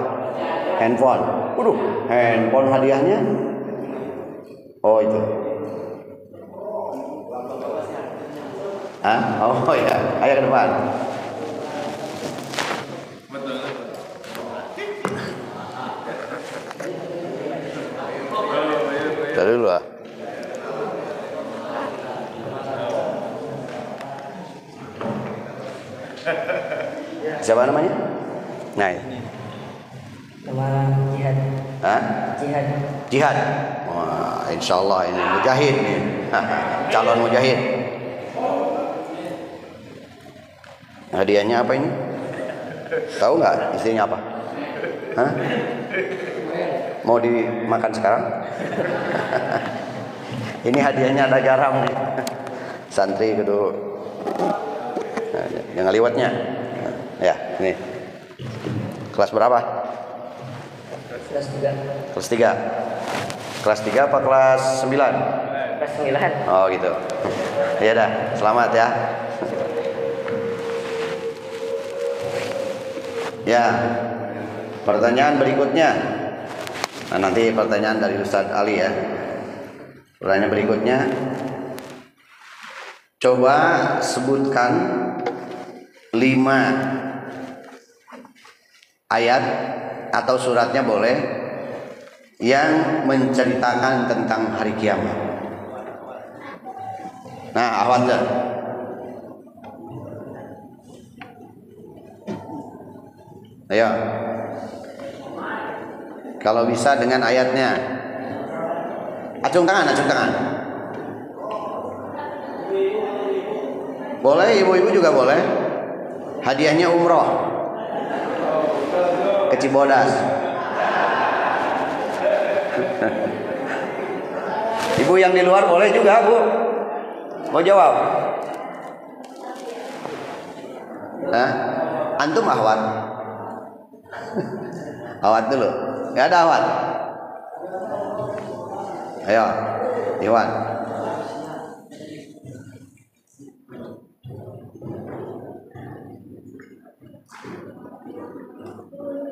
Handphone. Waduh, handphone hadiahnya. Oh itu. Hah? Oh ya, ayo ke depan. Dari dulu lah. Siapa namanya? Nah, Kemarin jihad. hah? Jihad. Jihad. Wah, insya Allah ini mujahid nih. Calon mujahid. Hadiahnya apa ini? Tahu nggak isinya apa? Hah? Mau dimakan sekarang? Ini hadiahnya ada garam nih. Santri kudu jangan liwatnya. Ya, ini. Kelas berapa? Kelas 3. Kelas 3. Kelas 3 apa kelas 9? Kelas 9. Oh gitu. Ya dah, selamat ya. Ya. Pertanyaan berikutnya. Nah, nanti pertanyaan dari Ustadz Ali ya. Pertanyaan berikutnya. Coba sebutkan 5 ayat atau suratnya boleh yang menceritakan tentang hari kiamat. Nah, Ahwat. Ayo. Kalau bisa dengan ayatnya. Acung tangan, acung tangan. Boleh, ibu-ibu juga boleh. Hadiahnya umroh ke Cibodas. Ibu yang di luar boleh juga, Bu. Mau jawab? Hah? Antum Ahwat? Ahwat dulu. Gak ada Ahwat? Ayo, Iwan.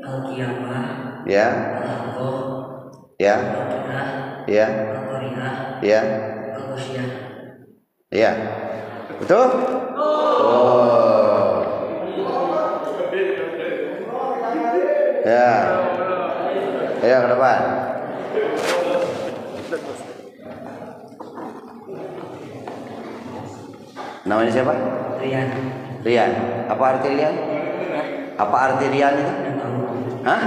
Al-Qiyamah. Ya. Ya. Ya. Ya. Ya. Betul? Oh. Ya. Ayo ke depan. Namanya siapa? Rian. Rian. Apa arti Rian? Apa arti Rian itu? Hah?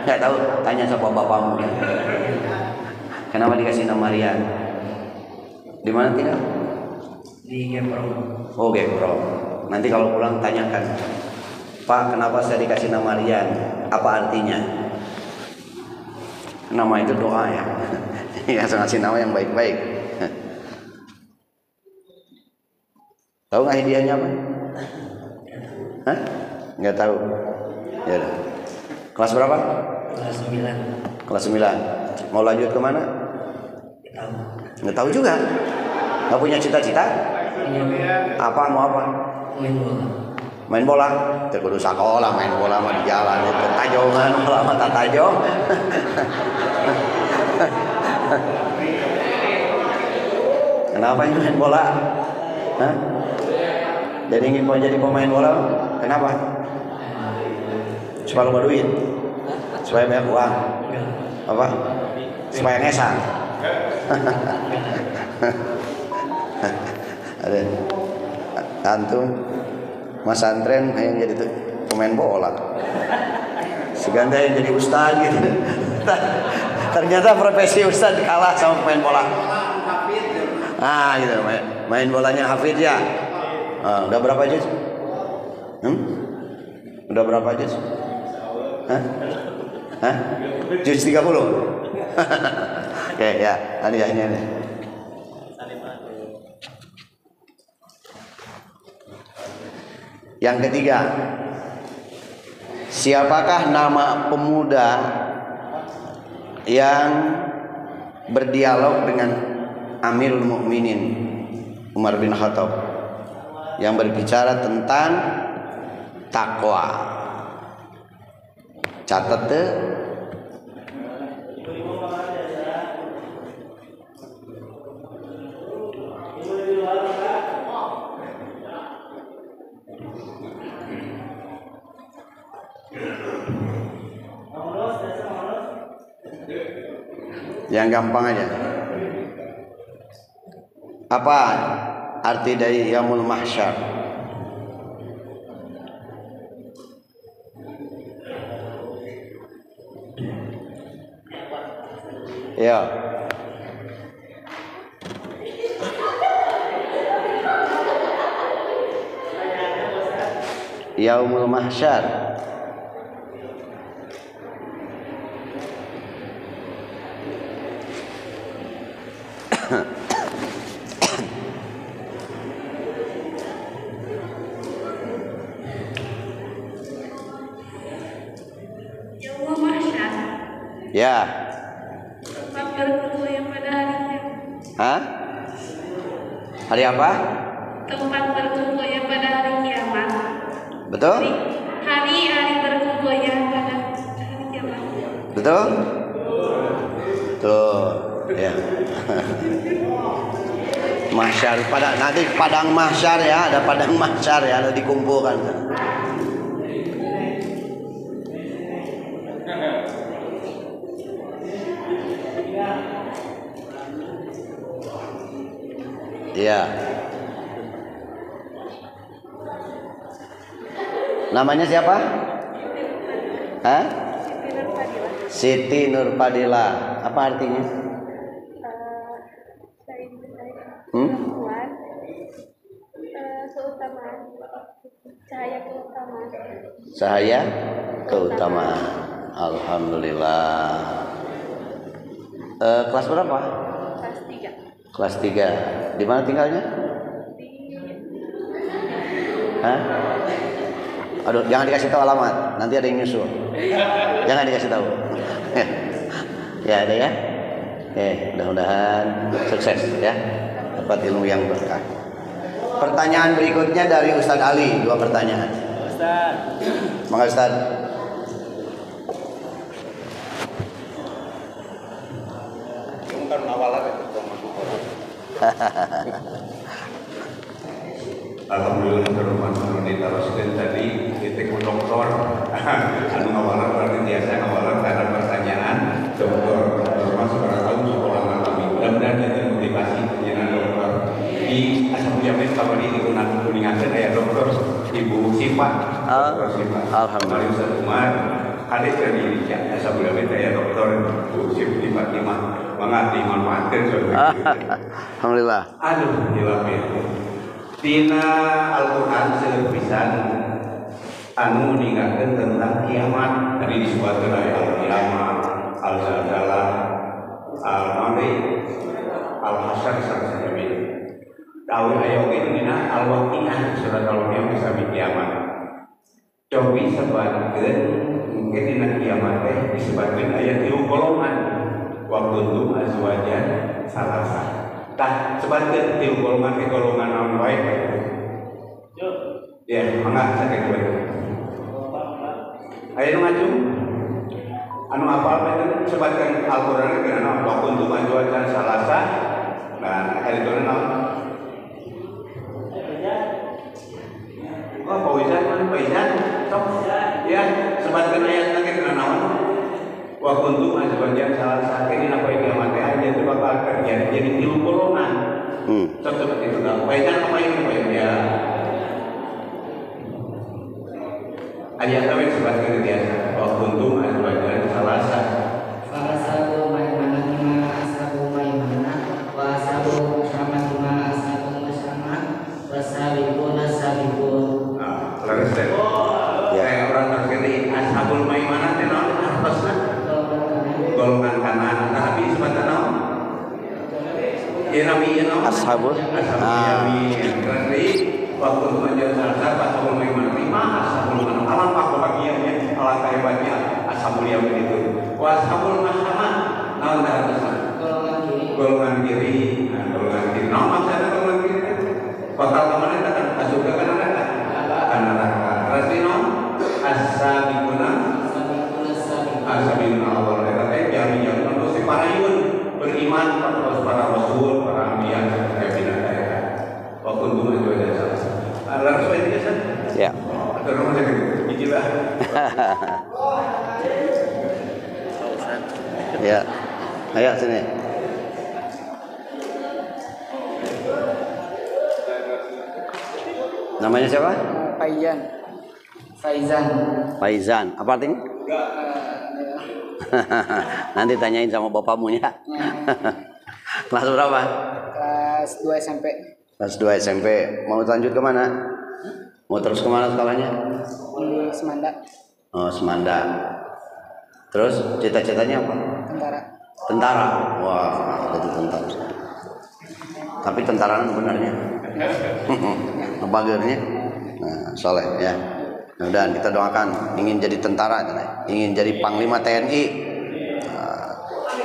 Nggak tahu. Tanya sama bapakmu. Kenapa dikasih nama Rian? Di mana tinggal? Di Gempro. Oh, Gempro. Nanti kalau pulang tanyakan, Pak, kenapa saya dikasih nama Rian? Apa artinya? Nama itu doa ya. Ya, saya ngasih nama yang baik-baik. Tahu nggak hadiahnya apa? Hah? Nggak tahu. Ya udah. Kelas berapa? Kelas 9. Kelas 9. Mau lanjut ke mana? Tahu. Nggak tahu juga. Nggak punya cita-cita? Apa mau apa? Main bola. Main bola? Terkudu sekolah main bola mah di jalan itu tajongan bola mah tajong. Kenapa ini main bola? Hah? Jadi ingin mau jadi pemain bola? Kenapa? Supaya lu duit. Supaya banyak uang. Apa? Supaya ngesang. Ada antum Mas Antren yang jadi pemain bola. Seganda yang jadi ustaz gitu. Ternyata profesi ustaz kalah sama pemain bola. Ah gitu, main bolanya hafid ya. Udah berapa juz? Udah berapa juz? Hah? Juz 30. Oke ya, tadi ya ini. Yang ketiga, siapakah nama pemuda yang berdialog dengan Amirul Mukminin Umar bin Khattab? yang berbicara tentang takwa. Catat deh. Yang gampang aja. Apa arti dari yaumul mahsyar? Ya. Yaumul mahsyar. Yaumul mahsyar. Ya. Tempat berkumpul yang pada harinya. Hah? Hari apa? Tempat berkumpul yang pada hari kiamat. Betul? Hari berkumpul yang pada hari kiamat. Betul? Tuh, ya. Mahsyar pada nanti padang mahsyar ya, ada padang mahsyar ya, ada dikumpulkan. Iya. Namanya siapa? Hah? Siti Nurpadila. Apa artinya? Keutamaan, cahaya keutamaan. Cahaya keutamaan. Alhamdulillah. Kelas berapa? Kelas 3. Kelas 3. Di mana tinggalnya? Hah? Aduh, jangan dikasih tahu alamat. Nanti ada yang nyusul. Jangan dikasih tahu. Ya, ada ya. Mudah-mudahan sukses ya. Dapat ilmu yang berkah. Pertanyaan berikutnya dari Ustadz Ali, 2 pertanyaan. Ustadz. Maka Ustadz. Alhamdulillah terus diteruskan tadi kita ku dokter anu ngawalan berarti biasa ngawalan karena pertanyaan dokter termasuk orang tahu seorang alami mudah-mudahan kita motivasi penjenengan dokter di asal jamin kalau ini digunakan kuningakan ya dokter Ibu Sipa dokter Sipa Alhamdulillah Ustaz Umar hadis dari ya asal jamin ya dokter Ibu Sipa Fatimah mengerti manfaatkan Alhamdulillah. Aduh dilapih Tina Al-Quran sepisan anu meninggalkan tentang kiamat tadi disebutkan ayat al-kiamat, al-zalzalah, al-mari, al-hasyar sampai ini. Tahu ayat ini dina al-waqiah surat al-waqiah bisa kiamat. Cobi sebutkan mungkin dina kiamat teh disebutkan ayat 3 golongan. Waktu itu azwajan salasa. Tah sebagai di golongan non baik. Ya, mangga sakit baik. Ayo maju. Anu apa itu sebatkan Al-Qur'an kana waktu itu majuan salasa dan hari itu naon? Oh, Faizan. Sok. Ya, sebatkan ayat lagi kana naon? Wa kuntum azwajan salasa ini apa yang mati aja itu bakal terjadi jadi 3 golongan. Seperti itu kan. Baikkan apa ini Pak ya? Ayat tawin sebagai biasa. Wa kuntum azwajan salasa. Fa asabu maimanah asabu maimanah wa asabu syamah asabu syamah wa sabiquna sabiqun. Nah, laras deh. Ya, orang terkini ashabul maimanah teh naon atasna? Golongan kanan tapi sebentar naon yamin naon Ashabul yamin berarti waktu menjadi salsa ashabul maiman 5 ashabul mana alangkah bahagianya alangkah hebatnya ashabul yamin itu wa ashabul masyamah naon atasna golongan kiri naon maksudnya golongan kiri bakal kemana akan masuk ke iman para rasul, para anbiya dan binatang. Wa kuntum ajwajan salasa. Allah Rasul itu kan? Ya. Atau rumah sakit. Itulah. Ya. Ayo sini. Namanya siapa? Faizan. Apa artinya? Nanti tanyain sama bapakmu ya. Kelas berapa? Kelas 2 SMP. Kelas 2 SMP. Mau lanjut ke mana? Mau terus ke mana sekolahnya? Di Semanda. Oh, Semanda. Terus cita-citanya apa? Tentara. Tentara. Wah, itu tentara. Tapi tentara sebenarnya. Bagernya. Nah, soleh ya. Dan kita doakan ingin jadi tentara, ingin jadi panglima TNI.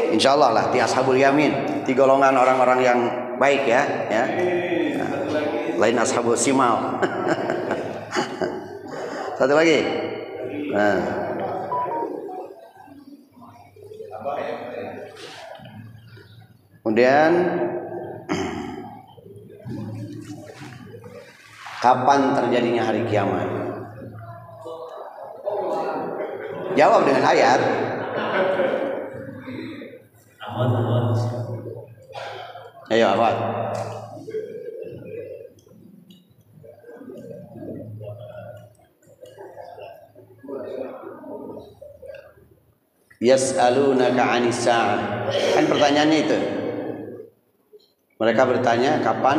Insya Allah lah di ashabul yamin, di golongan orang-orang yang baik ya. Lain ashabul simal. Satu lagi. Nah. Kemudian kapan terjadinya hari kiamat? Jawab dengan ayat. Ayo awal. Yas'alunaka 'anis sa'ah. Kan pertanyaannya itu. Mereka bertanya kapan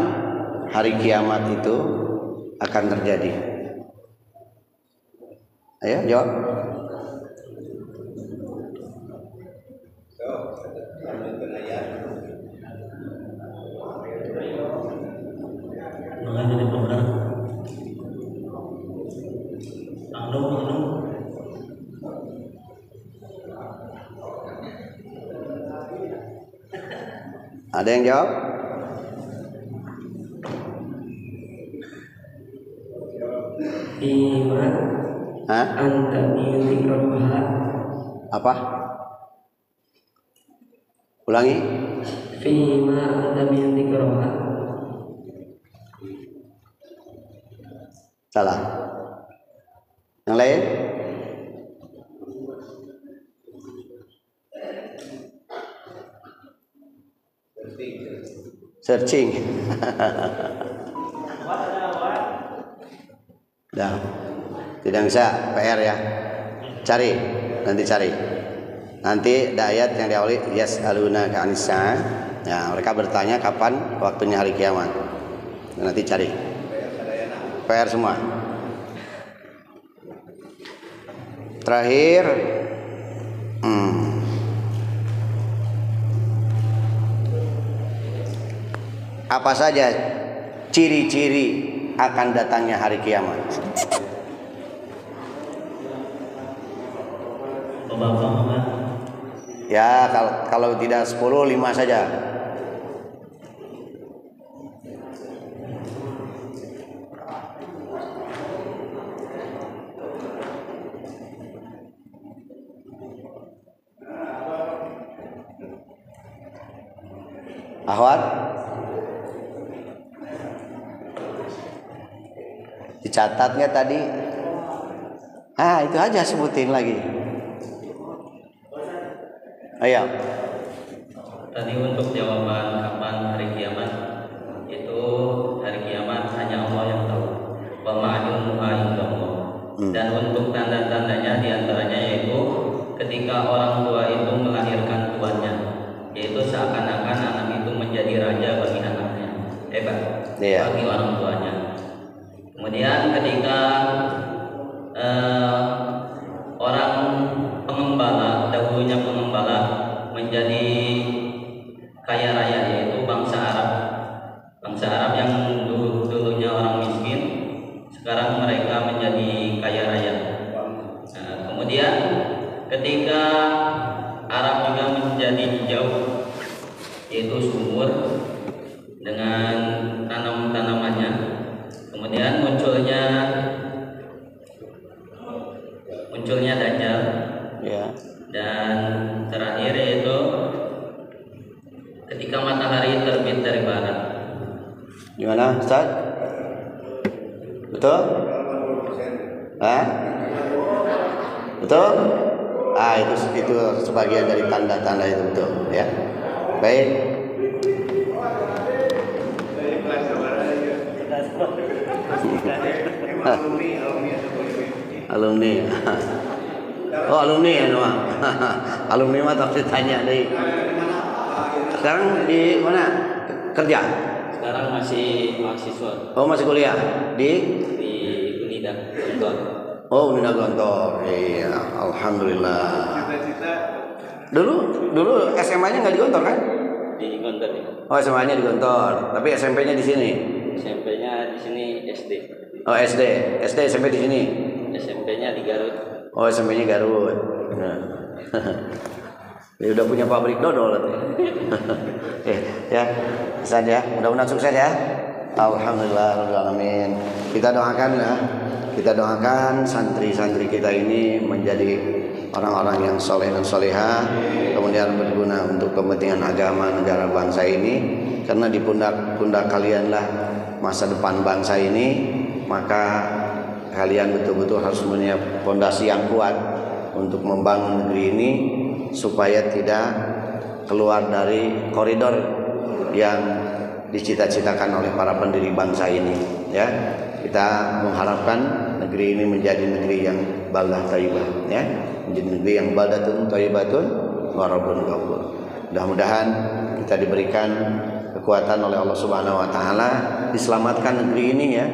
hari kiamat itu akan terjadi. Ayo jawab. Ada yang jawab? Fima anta min dzikrha. Apa? Ulangi. Fima anta min dzikrha. Salah. Yang lain? Searching. Dah. Tidak bisa PR ya. Cari, nanti cari. Nanti ada ayat yang diawali yas'alunaka 'anis sa'ah. Ya, mereka bertanya kapan waktunya hari kiamat. Nanti cari. PR semua. Terakhir apa saja ciri-ciri akan datangnya hari kiamat? Ya, kalau tidak 10, 5 saja. Ahwat, dicatatnya tadi. Itu aja sebutin lagi. Ayo. Tadi untuk jawaban kapan hari kiamat, itu hari kiamat hanya Allah yang tahu. Wa ma'ilmuha indallah. Dan untuk tanda-tandanya diantaranya yaitu ketika orang tua itu melahirkan tuannya, yaitu seakan-akan anak itu menjadi raja bagi anaknya, bagi orang tuanya. Kemudian ketika orang pengembala, dahulunya pengembala menjadi kaya raya, yaitu bangsa Arab yang dulunya orang miskin, sekarang mereka menjadi kaya raya. Kemudian ketika Arab juga menjadi hijau, yaitu subur dengan tanam-tanamannya. Kemudian munculnya Dajjal. Dan terakhir yaitu Gimana, Ustaz? Betul? Hah? Betul? Itu sebagian dari tanda-tanda itu, betul ya. Baik. Alumni. Oh, alumni ya, Noah. Alumni mah tak ditanya deh. Sekarang di mana? Kerja? Sekarang masih mahasiswa Oh, masih kuliah di Unida Gontor. Oh, Unida Gontor. Iya, alhamdulillah. Dulu SMA-nya nggak di Gontor kan? Di Gontor ya. Oh, SMA-nya di Gontor, tapi SMP-nya di sini. SMP-nya di sini SD. Oh, SD SMP di sini. SMP-nya di Garut. Oh, SMP-nya Garut. Nah. Ya udah punya pabrik dodol. Ya, Ustaz ya, mudah-mudahan sukses ya. Alhamdulillah, alamin. Kita doakan santri-santri kita ini menjadi orang-orang yang soleh dan soleha, kemudian berguna untuk kepentingan agama negara bangsa ini. Karena di pundak kalianlah masa depan bangsa ini, maka kalian betul-betul harus punya fondasi yang kuat untuk membangun negeri ini supaya tidak keluar dari koridor yang dicita-citakan oleh para pendiri bangsa ini ya. Kita mengharapkan negeri ini menjadi negeri yang baldah thayyibah ya, menjadi negeri yang baldatun thayyibatun wa rabbun ghafur. Mudah-mudahan kita diberikan kekuatan oleh Allah Subhanahu wa taala, diselamatkan negeri ini ya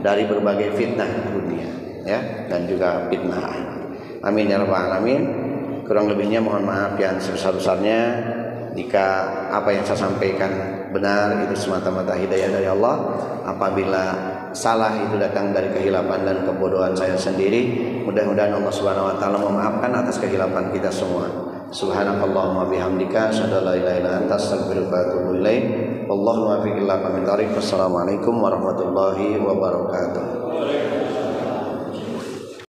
dari berbagai fitnah dunia ya, dan juga fitnah akhirat. Amin ya rabbal alamin. Kurang lebihnya mohon maaf yang sebesar-besarnya jika apa yang saya sampaikan benar, itu semata-mata hidayah dari Allah. Apabila salah itu datang dari kehilapan dan kebodohan saya sendiri, mudah-mudahan Allah Subhanahu wa taala memaafkan atas kehilapan kita semua. Subhanakallahumma bihamdika asyhadu an la ilaha illa anta astaghfiruka wa atubu ilaik. Wallahu muwaffiq ila aqwamit thoriq. Wassalamualaikum warahmatullahi wabarakatuh.